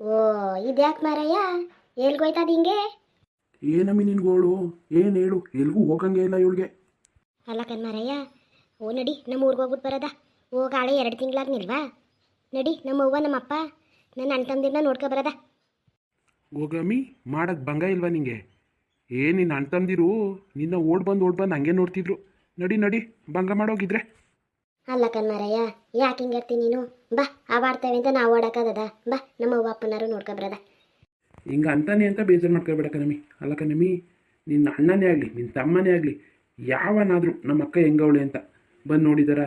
ಓ ಇದ್ಯಾಕೆ ಮಾರಯ್ಯ ಎಲ್ಗೋಯ್ತದ ಹಿಂಗೆ? ಏನಮ್ಮಿ ನಿನ್ಗೋಳು? ಏನು ಹೇಳು, ಎಲ್ಗೂ ಹೋಗಂಗೆ ಇಲ್ಲ ಇವಳಿಗೆ. ಅಲ್ಲ ಕಣ್ಮಾರಯ್ಯ, ಓ ನಡಿ ನಮ್ಮ ಊರಿಗೆ ಹೋಗ್ಬಿಟ್ಟು ಬರೋದ. ಹೋಗಾಳೆ 2 ತಿಂಗಳಾಗ್ನಿಲ್ವಾ? ನಡಿ ನಮ್ಮ ಅವ್ವ ನಮ್ಮಪ್ಪ ನನ್ನ ಅಣ್ಣ ತಮ್ಮದಿರನ್ನ ನೋಡ್ಕೊ ಬರೋದ. ಹೋಗಮ್ಮಿ, ಮಾಡೋದು ಭಂಗ ಇಲ್ವಾ ನಿಂಗೆ? ನಿನ್ನ ಅಣ್ಣ ತಮ್ದಿರು ನಿನ್ನ ಓಡ್ ಬಂದು ಹಂಗೆ ನೋಡ್ತಿದ್ರು. ನಡಿ ನಡಿ, ಭಂಗ ಮಾಡೋಗಿದ್ರೆ. ಅಲ್ಲ ಕಣ್ಮಾರಯ್ಯ, ಯಾಕೆ ಹಿಂಗೆ ಇರ್ತೀನಿ ನೀನು? ಬಾ ಆವಾಡ್ತೇವೆ ಅಂತ ನಾವು ಓಡೋಕ್ಕದ? ಬಾ ನಮ್ಮ ಅವ್ವ ಅಪ್ಪನಾರು ನೋಡ್ಕೊ ಬರೋದ. ಹಿಂಗೆ ಅಂತಾನೆ ಅಂತ ಬೇಜಾರು ಮಾಡ್ಕೊಬೇಡ ಕಣಮ್ಮಿ. ಅಲ್ಲ ಕಣಮ್ಮಿ, ನಿನ್ನ ಅಣ್ಣನೇ ಆಗಲಿ ನಿನ್ನ ತಮ್ಮನೇ ಆಗಲಿ ಯಾವನಾದರೂ ನಮ್ಮ ಅಕ್ಕ ಹೆಂಗವಳೆ ಅಂತ ಬಂದು ನೋಡಿದಾರ?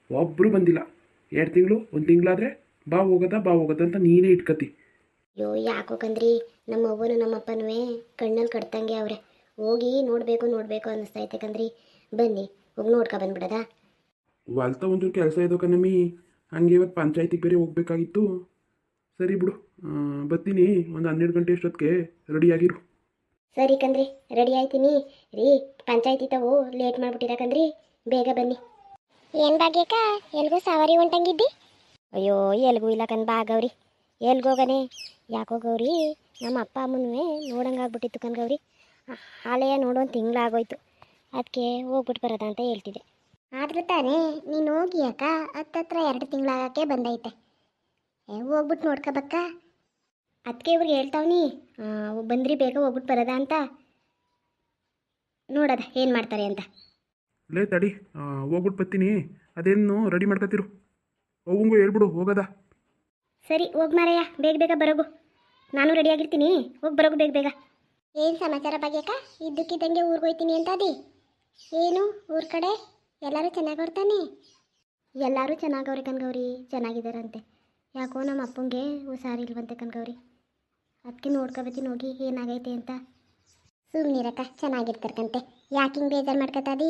ಒಬ್ಬರು ಬಂದಿಲ್ಲ. 2 ತಿಂಗಳು 1 ತಿಂಗಳಾದರೆ ಬಾ ಹೋಗೋದ ಅಂತ ನೀನೇ ಇಟ್ಕತಿ. ಅಯ್ಯೋ ಯಾಕೋ ಕಂದ್ರಿ, ನಮ್ಮ ಅವ್ವನು ನಮ್ಮಪ್ಪನೂ ಕಣ್ಣಲ್ಲಿ ಕಟ್ತಂಗೆ ಅವ್ರೆ. ಹೋಗಿ ನೋಡಬೇಕು ಅನ್ನಿಸ್ತೈತೆ ಕಂದ್ರಿ. ಬನ್ನಿ ಹೋಗಿ ನೋಡ್ಕೊ ಬಂದ್ಬಿಡದ. ಹೊಲ್ತ ಒಂಚೂರು ಕೆಲಸ ಇದೋ ಕಣಮ್ಮಿ, ಹಂಗೆ ಇವತ್ತು ಪಂಚಾಯತಿಗೆ ಬೇರೆ ಹೋಗ್ಬೇಕಾಗಿತ್ತು. ಸರಿ ಬಿಡು, ಬರ್ತೀನಿ. ಒಂದು 12 ಗಂಟೆ ಅಷ್ಟೊತ್ತಿಗೆ ರೆಡಿಯಾಗಿರು. ಸರಿ ಕಂದ್ರಿ, ರೆಡಿ ಆಯ್ತೀನಿ ರೀ. ಪಂಚಾಯತಿ ತಾವು ಲೇಟ್ ಮಾಡಿಬಿಟ್ಟಿರ ಕಂದ್ರಿ, ಬೇಗ ಬನ್ನಿ. ಏನು ಭಾಗ್ಯಕ್ಕ, ಎಲ್ಗೂ ಸವಾರಿ ಹೊಂಟಂಗಿದ್ದಿ? ಅಯ್ಯೋ ಎಲ್ಗೂ ಇಲ್ಲ ಕಣ್ ಬಾ ಗೌರಿ. ಎಲ್ಗೋಗನೆ? ಯಾಕೋ ಗೌರಿ, ನಮ್ಮ ಅಪ್ಪ ಅಮ್ಮನೂ ನೋಡಂಗಾಗ್ಬಿಟ್ಟಿತ್ತು ಕಣ್ ಗೌರಿ. ಹಾಳೆಯ ನೋಡೋದು ತಿಂಗಳಾಗೋಯ್ತು. ಅದಕ್ಕೆ ಹೋಗ್ಬಿಟ್ಟು ಬರೋದ ಅಂತ ಹೇಳ್ತಿದ್ದೆ. ಆದರೂ ತಾನೇ ನೀನು ಹೋಗಿ ಅಕ್ಕ, ಹತ್ತತ್ರ 2 ತಿಂಗಳಾಗಕ್ಕೆ ಬಂದೈತೆ. ಹೋಗ್ಬಿಟ್ಟು ನೋಡ್ಕೊಬಕ್ಕ. ಅದಕ್ಕೆ ಇವ್ರಿಗೆ ಹೇಳ್ತಾವ್ನಿ, ಬಂದ್ರಿ ಬೇಗ ಹೋಗ್ಬಿಟ್ಟು ಬರೋದ ಅಂತ. ನೋಡೋದ ಏನು ಮಾಡ್ತಾರೆ ಅಂತ. ಲೇ ತಡಿ, ಹೋಗ್ಬಿಟ್ಟು ಬರ್ತೀನಿ. ಅದೇನು ರೆಡಿ ಮಾಡ್ಕೊತಿರು. ಹೋಗಂಗು ಹೇಳ್ಬಿಡು ಹೋಗೋದ. ಸರಿ ಹೋಗಿ ಮಾರಯ್ಯ, ಬೇಗ ಬೇಗ ಬರೋಗು. ನಾನು ರೆಡಿಯಾಗಿರ್ತೀನಿ, ಹೋಗಿ ಬರೋಗು ಬೇಗ ಬೇಗ. ಏನು ಸಮಾಚಾರ ಭಾಗ್ಯಕ್ಕ? ಇದ್ದಕ್ಕಿದ್ದಂಗೆ ಊರಿಗೆ ಹೋಗ್ತೀನಿ ಅಂತ ಅದಿ? ಏನು ಊರ ಕಡೆ ಎಲ್ಲರೂ ಚೆನ್ನಾಗವ್ರತಾನೆ? ಎಲ್ಲರೂ ಚೆನ್ನಾಗವ್ರೆ ಕಣ್ಗೌರಿ, ಚೆನ್ನಾಗಿದ್ದಾರಂತೆ. ಯಾಕೋ ನಮ್ಮ ಅಪ್ಪಂಗೆ ಹುಷಾರಿಲ್ವಂತೆ ಕಣ್ಗೌರಿ. ಅದಕ್ಕೆ ನೋಡ್ಕೊಬತ್ತೀನಿ ಹೋಗಿ ಏನಾಗೈತೆ ಅಂತ. ಸುಮ್ಮನಿರಕ್ಕ, ಚೆನ್ನಾಗಿರ್ತಾರಕಂತೆ. ಯಾಕೆ ಹಿಂಗೆ ಬೇಜಾರು ಮಾಡ್ಕೊತಾದಿ?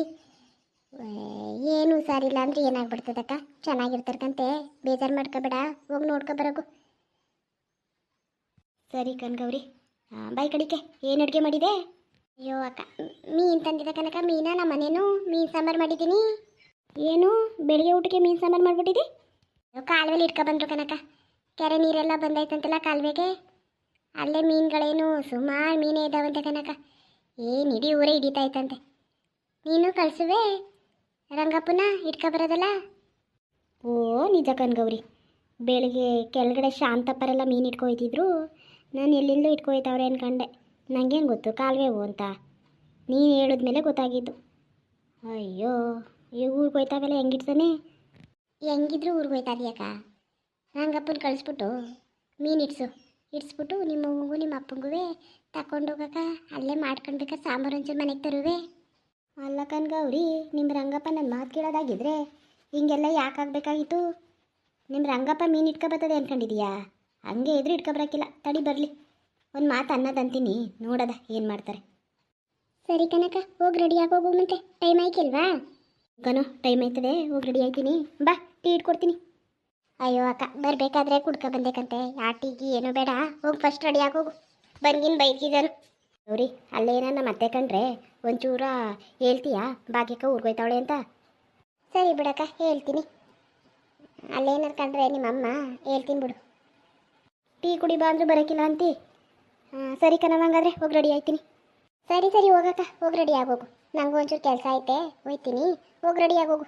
ಏನು ಹುಷಾರಿಲ್ಲ ಅಂದ್ರೆ ಏನಾಗ್ಬಿಡ್ತದಕ್ಕ, ಚೆನ್ನಾಗಿರ್ತಾರಕಂತೆ. ಬೇಜಾರು ಮಾಡ್ಕೊಬೇಡ, ಹೋಗಿ ನೋಡ್ಕೊ ಬರೋಗು. ಸರಿ ಕಣ್ಗೌರಿ. ಬಾಯ್ ಕಡಿಕೆ, ಏನು ಅಡುಗೆ ಮಾಡಿದೆ? ಅಯ್ಯೋ ಅಕ್ಕ, ಮೀನು ತಂದಿದ್ದ ಕನಕ. ಮೀನ ನಮ್ಮ ಮನೇನು ಮೀನು ಸಾಂಬಾರು ಮಾಡಿದ್ದೀನಿ. ಏನು ಬೆಳಿಗ್ಗೆ ಊಟಕ್ಕೆ ಮೀನು ಸಾಂಬಾರು ಮಾಡಿಬಿಟ್ಟಿದ್ದಿ? ಕಾಲುವೆಲಿ ಇಟ್ಕೊಬಂದ್ರು ಕನಕ. ಕೆರೆ ನೀರೆಲ್ಲ ಬಂದೈತಂತಲ್ಲ ಕಾಲುವೆಗೆ. ಅಲ್ಲೇ ಮೀನುಗಳೇನು ಸುಮಾರು ಮೀನೇ ಇದ್ದಾವಂತೆ ಕನಕ. ಏನು ಇಡೀ ಊರೇ ಹಿಡಿತಾಯ್ತಂತೆ. ನೀನು ಕಳಿಸುವೆ ರಂಗಪ್ಪನ ಇಟ್ಕೊಬರೋದಲ್ಲ? ಓ ನಿಜ ಕಣ್ಗೌರಿ, ಬೆಳಿಗ್ಗೆ ಕೆಳಗಡೆ ಶಾಂತಪ್ಪರೆಲ್ಲ ಮೀನು ಇಟ್ಕೊಯ್ತಿದ್ರು. ನಾನು ಎಲ್ಲಿಂದಲೂ ಇಟ್ಕೊಯ್ತವ್ರೆ ಅನ್ಕೊಂಡೆ. ನನಗೇನು ಗೊತ್ತು ಕಾಲುವೆ ಹೋ ಅಂತ. ನೀನು ಹೇಳಿದ್ಮೇಲೆ ಗೊತ್ತಾಗಿದ್ದು. ಅಯ್ಯೋ, ಈ ಊರಿಗೆ ಹೋಯ್ತಾವೆಲ್ಲ ಹೆಂಗಿಡ್ತಾನೆ? ಹೆಂಗಿದ್ರು ಊರಿಗೆ ಹೋಯ್ತಾದ್ಯಾಕ? ರಂಗಪ್ಪನ ಕಳಿಸ್ಬಿಟ್ಟು ಮೀನು ಇಡ್ಸ್ಬಿಟ್ಟು ನಿಮ್ಮ ಅವ್ವಗೂ ನಿಮ್ಮ ಅಪ್ಪಂಗೂ ತಗೊಂಡೋಗಕ್ಕ. ಅಲ್ಲೇ ಮಾಡ್ಕೊಳ್ಬೇಕಾ ಸಾಂಬಾರು ಒಂಚೂರು ಮನೆಗೆ ತರುವೆ? ಅಲ್ಲ ಕಣ್ಗೌರಿ, ನಿಮ್ಮ ರಂಗಪ್ಪ ನನ್ನ ಮಾತು ಕೇಳೋದಾಗಿದ್ರೆ ಹಿಂಗೆಲ್ಲ ಯಾಕಾಗಬೇಕಾಗಿತ್ತು? ನಿಮ್ಮ ರಂಗಪ್ಪ ಮೀನು ಇಟ್ಕೊಬರ್ತದೆ ಅಂದ್ಕೊಂಡಿದೀಯಾ? ಹಂಗೆ ಎದುರು ಇಟ್ಕೊಬರಕ್ಕಿಲ್ಲ, ತಡಿ ಬರಲಿ. ಒಂದು ಮಾತು ಅನ್ನೋದಂತೀನಿ, ನೋಡೋದ ಏನು ಮಾಡ್ತಾರೆ. ಸರಿ ಕನಕ, ಹೋಗಿ ರೆಡಿ ಆಗೋಗು. ಮತ್ತೆ ಟೈಮ್ ಆಯ್ಕಿಲ್ವಾ? ಕನೋ ಟೈಮ್ ಆಯ್ತದೆ, ಹೋಗಿ ರೆಡಿ ಆಯ್ತೀನಿ. ಬಾ ಟೀ ಇಟ್ಕೊಡ್ತೀನಿ. ಅಯ್ಯೋ ಅಕ್ಕ, ಬರಬೇಕಾದ್ರೆ ಕುಡ್ಕೊ ಬಂದೇಕಂತೆ. ಯಾ ಟೀಗಿ ಏನೂ ಬೇಡ, ಹೋಗಿ ಫಸ್ಟ್ ರೆಡಿ ಆಗೋಗು. ಬಂದಿನ ಬೈಕಿದ್ದಾನು ಅವ್ರಿ. ಅಲ್ಲೇನ ನಮ್ಮ ಅತ್ತೆ ಕಂಡ್ರೆ ಒಂಚೂರ ಹೇಳ್ತೀಯಾ ಭಾಗ್ಯಕ್ಕ ಊರ್ಗೋಯ್ತಾವಳೆ ಅಂತ? ಸರಿ ಬಿಡಕ್ಕ, ಹೇಳ್ತೀನಿ. ಅಲ್ಲೇನಾರು ಕಂಡ್ರೆ ನಿಮ್ಮಮ್ಮ ಹೇಳ್ತೀನಿ ಬಿಡು. ಟೀ ಕುಡಿ ಬಾ ಅಂದರೂ ಬರೋಕ್ಕಿಲ್ಲ ಅಂತಿ. ಸರಿ ಕಣವ, ಹಂಗಾದ್ರೆ ಹೋಗಿ ರೆಡಿ ಆಯ್ತೀನಿ. ಸರಿ ಹೋಗಕ್ಕ, ಹೋಗಿ ರೆಡಿ ಆಗೋಗು. ನನಗೂ ಒಂಚೂರು ಕೆಲಸ ಐತೆ, ಹೋಯ್ತೀನಿ. ಹೋಗಿ ರೆಡಿ ಆಗೋಗು.